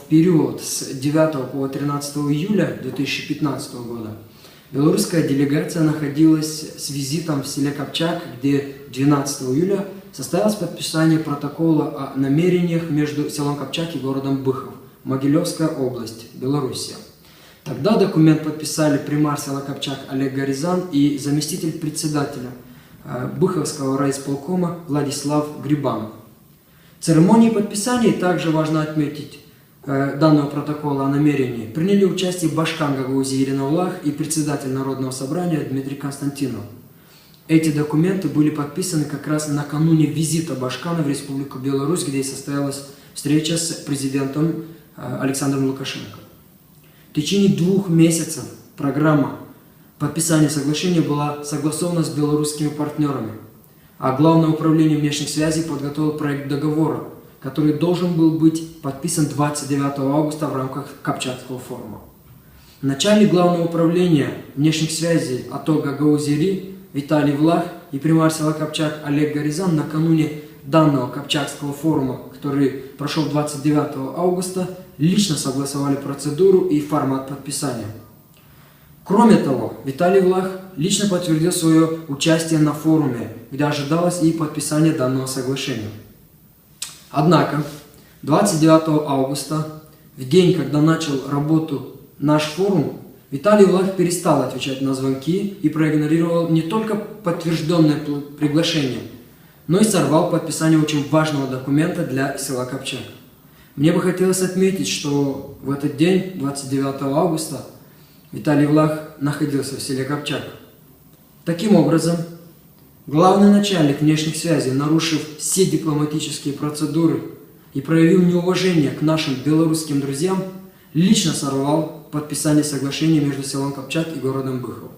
период с 9 по 13 июля 2015 года белорусская делегация находилась с визитом в селе Копчак, где 12 июля состоялось подписание протокола о намерениях между селом Копчак и городом Быхов, Могилевская область, Белоруссия. Тогда документ подписали примар села Копчак Олег Горизан и заместитель председателя Быховского райисполкома Владислав Грибанов. В церемонии подписания, также важно отметить, данного протокола о намерении приняли участие Башкан Гагаузии Ирина Улах и председатель Народного собрания Дмитрий Константинов. Эти документы были подписаны как раз накануне визита Башкана в Республику Беларусь, где и состоялась встреча с президентом Александром Лукашенко. В течение 2 месяцев программа подписания соглашения была согласована с белорусскими партнерами, а Главное управление внешних связей подготовило проект договора, который должен был быть подписан 29 августа в рамках Копчакского форума. Начальник Главного управления внешних связей АТО Гагаузии Виталий Влах и примар села Копчак Олег Горизан накануне данного Копчакского форума, который прошел 29 августа, лично согласовали процедуру и формат подписания. Кроме того, Виталий Влах лично подтвердил свое участие на форуме, где ожидалось и подписание данного соглашения. Однако, 29 августа, в день, когда начал работу наш форум, Виталий Влах перестал отвечать на звонки и проигнорировал не только подтвержденное приглашение, но и сорвал подписание очень важного документа для села Копчак. Мне бы хотелось отметить, что в этот день, 29 августа, Виталий Влах находился в селе Копчак. Таким образом, главный начальник внешних связей, нарушив все дипломатические процедуры и проявив неуважение к нашим белорусским друзьям, лично сорвал подписание соглашения между селом Копчак и городом Быхов.